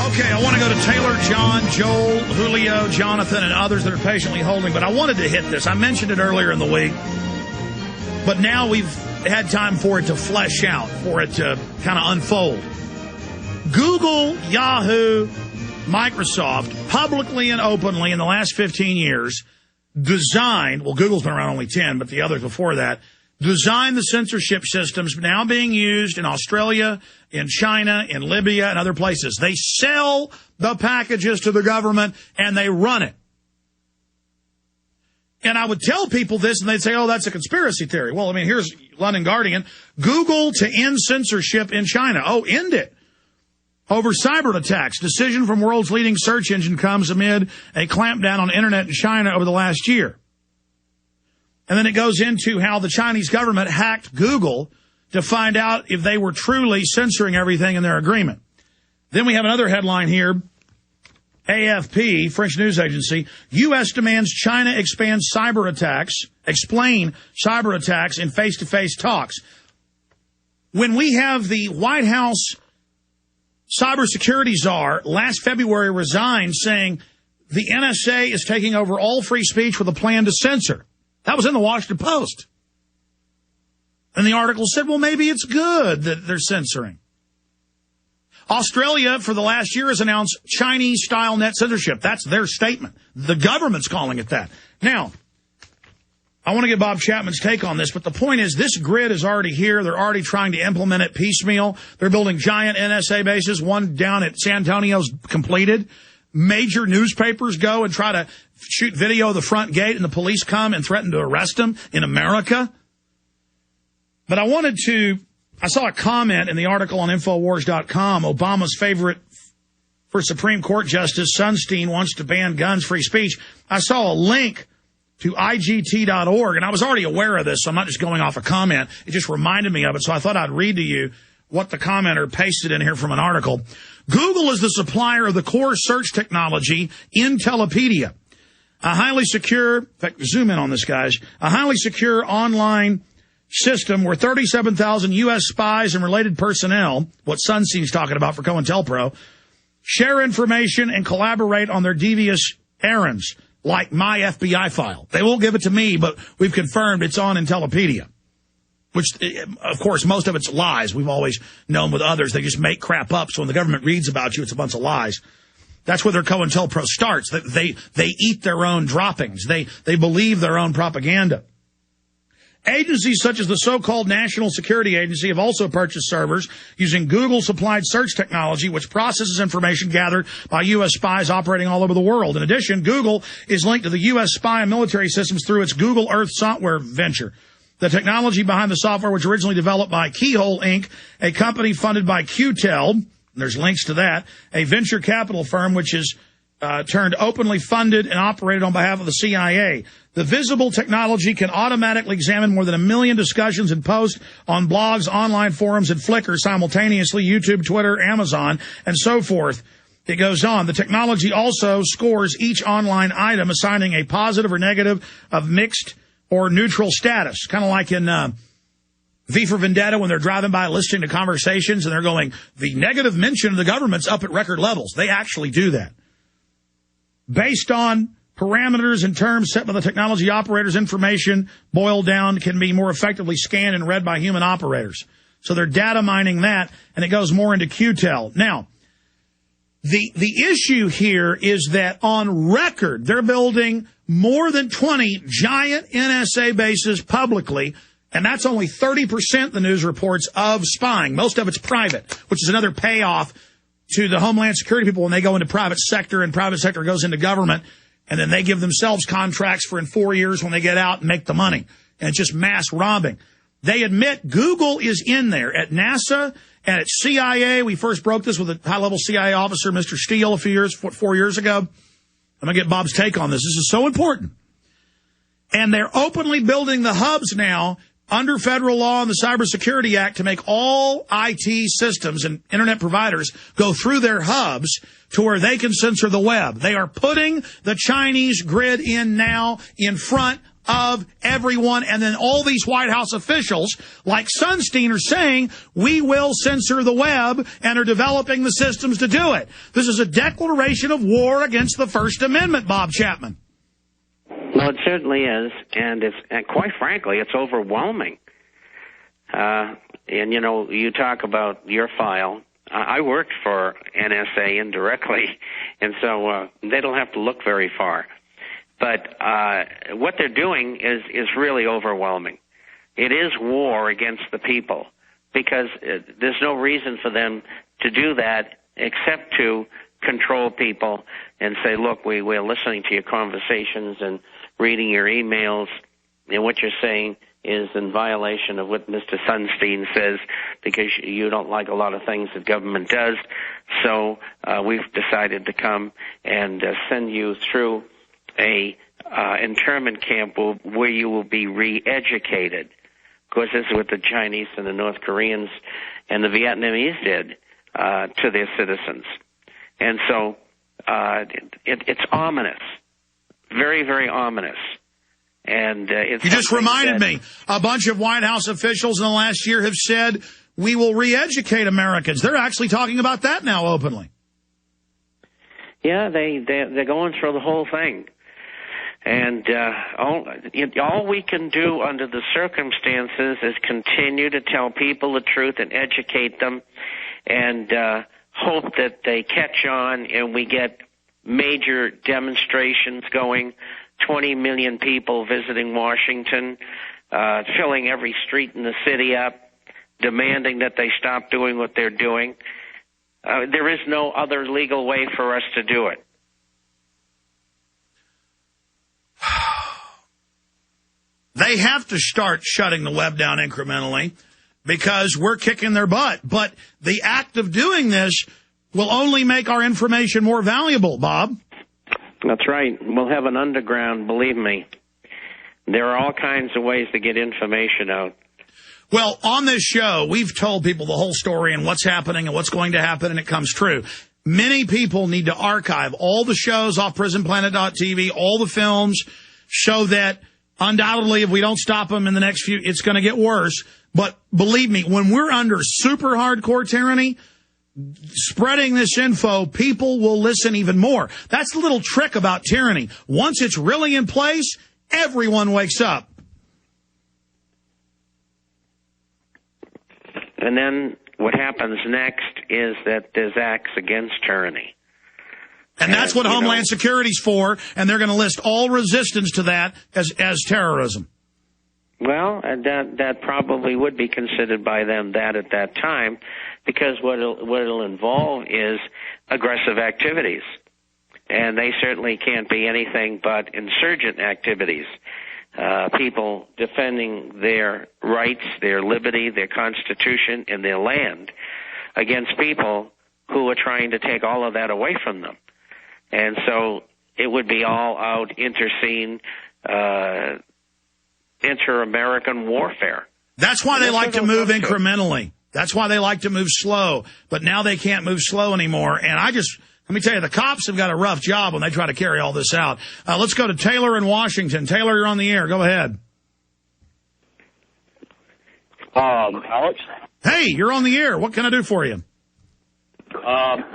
Okay, I want to go to Taylor, John, Joel, Julio, Jonathan, and others that are patiently holding, but I wanted to hit this. I mentioned it earlier in the week, but now we've had time for it to flesh out, for it to kind of unfold. Google, Yahoo, Microsoft, publicly and openly in the last 15 years, designed, well, Google's been around only 10, but the others before that, designed the censorship systems now being used in Australia, in China, in Libya, and other places. They sell the packages to the government, and they run it. And I would tell people this, and they'd say, oh, that's a conspiracy theory. Well, I mean, here's London Guardian. Google to end censorship in China. Oh, end it. Over cyber attacks. Decision from world's leading search engine comes amid a clampdown on internet in China over the last year. And then it goes into how the Chinese government hacked Google to find out if they were truly censoring everything in their agreement. Then we have another headline here. AFP, French news agency, U.S. demands China explain cyber attacks in face-to-face talks. When we have the White House cybersecurity czar last February resigned saying the NSA is taking over all free speech with a plan to censor. That was in the Washington Post. And the article said, well, maybe it's good that they're censoring. Australia, for the last year, has announced Chinese-style net censorship. That's their statement. The government's calling it that. Now, I want to get Bob Chapman's take on this, but the point is this grid is already here. They're already trying to implement it piecemeal. They're building giant NSA bases. One down at San Antonio's completed. Major newspapers go and try to shoot video of the front gate, and the police come and threaten to arrest them in America. But I saw a comment in the article on Infowars.com. Obama's favorite for Supreme Court Justice Sunstein wants to ban guns, free speech. I saw a link to IGT.org, and I was already aware of this, so I'm not just going off a comment. It just reminded me of it, so I thought I'd read to you what the commenter pasted in here from an article. Google is the supplier of the core search technology Intellipedia, a highly secure, in fact, zoom in on this, guys, a highly secure online system where 37,000 U.S. spies and related personnel, what Sunstein's talking about for COINTELPRO, share information and collaborate on their devious errands, like my FBI file. They won't give it to me, but we've confirmed it's on Intellipedia, which, of course, most of it's lies. We've always known with others, they just make crap up, so when the government reads about you, it's a bunch of lies. That's where their COINTELPRO starts. They eat their own droppings. They believe their own propaganda. Agencies such as the so-called National Security Agency have also purchased servers using Google-supplied search technology, which processes information gathered by U.S. spies operating all over the world. In addition, Google is linked to the U.S. spy and military systems through its Google Earth software venture. The technology behind the software was originally developed by Keyhole, Inc., a company funded by QTEL. There's links to that, a venture capital firm which is turned openly funded and operated on behalf of the CIA. The visible technology can automatically examine more than 1 million discussions and posts on blogs, online forums, and Flickr simultaneously, YouTube, Twitter, Amazon, and so forth. It goes on. The technology also scores each online item, assigning a positive or negative of mixed or neutral status, kind of like in V for Vendetta when they're driving by listening to conversations and they're going, the negative mention of the government's up at record levels. They actually do that. Based on parameters and terms set by the technology operators, information boiled down can be more effectively scanned and read by human operators. So they're data mining that, and it goes more into QTEL. Now, the issue here is that on record, they're building more than 20 giant NSA bases publicly, and that's only 30%, the news reports, of spying. Most of it's private, which is another payoff to the Homeland Security people when they go into private sector and private sector goes into government, and then they give themselves contracts for in 4 years when they get out and make the money. And it's just mass robbing. They admit Google is in there at NASA and at CIA. We first broke this with a high-level CIA officer, Mr. Steele, 4 years ago. I'm going to get Bob's take on this. This is so important. And they're openly building the hubs now under federal law and the Cybersecurity Act to make all IT systems and internet providers go through their hubs to where they can censor the web. They are putting the Chinese grid in now in front of everyone. And then all these White House officials, like Sunstein, are saying, we will censor the web and are developing the systems to do it. This is a declaration of war against the First Amendment, Bob Chapman. Well, it certainly is, and quite frankly, it's overwhelming. And, you know, you talk about your file. I worked for NSA indirectly, and so they don't have to look very far. But what they're doing is really overwhelming. It is war against the people, because there's no reason for them to do that except to control people and say, look, we're listening to your conversations and reading your emails, and what you're saying is in violation of what Mr. Sunstein says, because you don't like a lot of things that government does. So we've decided to come and send you through a internment camp where you will be re-educated. Of course, this is what the Chinese and the North Koreans and the Vietnamese did to their citizens. And so it's ominous, very, very ominous. And it's you just reminded me, a bunch of White House officials in the last year have said, we will re-educate Americans. They're actually talking about that now openly. Yeah, they're going through the whole thing. And all we can do under the circumstances is continue to tell people the truth and educate them, and hope that they catch on and we get major demonstrations going, 20 million people visiting Washington, filling every street in the city up, demanding that they stop doing what they're doing. There is no other legal way for us to do it. They have to start shutting the web down incrementally because we're kicking their butt. But the act of doing this will only make our information more valuable, Bob. That's right. We'll have an underground, believe me. There are all kinds of ways to get information out. Well, on this show, we've told people the whole story and what's happening and what's going to happen, and it comes true. Many people need to archive all the shows off PrisonPlanet.tv, all the films, so that undoubtedly if we don't stop them in the next few, it's going to get worse. But believe me, when we're under super hardcore tyranny, spreading this info, people will listen even more. That's the little trick about tyranny. Once it's really in place, everyone wakes up. And then what happens next is that there's acts against tyranny. And that's what Homeland Security's for, and they're going to list all resistance to that as terrorism. Well, that probably would be considered by them that at that time, because what it'll involve is aggressive activities. And they certainly can't be anything but insurgent activities. People defending their rights, their liberty, their constitution, and their land against people who are trying to take all of that away from them. And so it would be all-out interscene, inter-American warfare. That's why they like to move incrementally. That's why they like to move slow. But now they can't move slow anymore. And let me tell you, the cops have got a rough job when they try to carry all this out. Let's go to Taylor in Washington. Taylor, you're on the air. Go ahead. Alex? Hey, you're on the air. What can I do for you?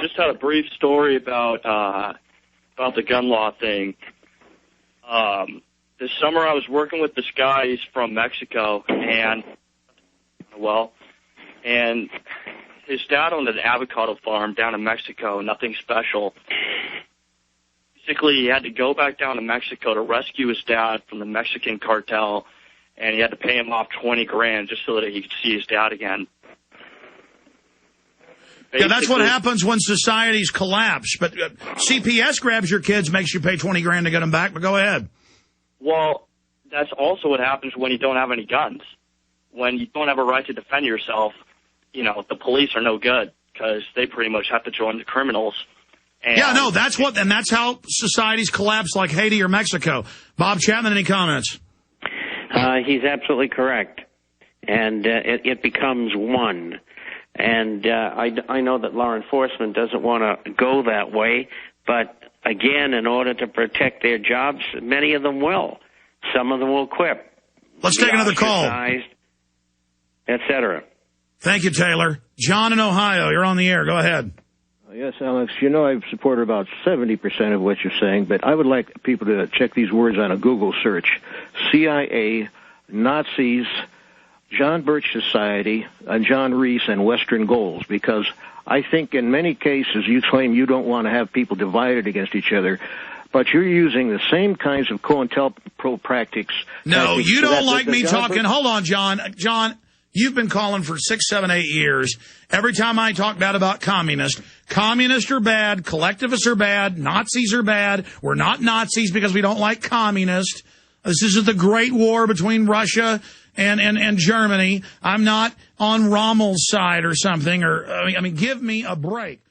Just had a brief story about the gun law thing. This summer I was working with this guy. He's from Mexico, and his dad owned an avocado farm down in Mexico, nothing special. Basically, he had to go back down to Mexico to rescue his dad from the Mexican cartel, and he had to pay him off $20,000 just so that he could see his dad again. Yeah, that's what happens when societies collapse. But CPS grabs your kids, makes you pay $20,000 to get them back. But go ahead. Well, that's also what happens when you don't have any guns. When you don't have a right to defend yourself, the police are no good because they pretty much have to join the criminals. And that's how societies collapse, like Haiti or Mexico. Bob Chapman, any comments? He's absolutely correct. And it becomes one. And I know that law enforcement doesn't want to go that way, but again, in order to protect their jobs, many of them will. Some of them will quit. Let's take another call. Etc. Thank you, Taylor. John in Ohio, you're on the air. Go ahead. Yes, Alex, you know I've supported about 70% of what you're saying, but I would like people to check these words on a Google search. CIA, Nazis, John Birch Society, and John Reese and Western goals, because I think in many cases you claim you don't want to have people divided against each other, but you're using the same kinds of COINTELPRO practics. No, you don't like me talking. Hold on, John. John, you've been calling for 6, 7, 8 years. Every time I talk bad about communists are bad, collectivists are bad, Nazis are bad. We're not Nazis because we don't like communists. This isn't the Great War between Russia and Germany. I'm not on Rommel's side or something. I mean, give me a break.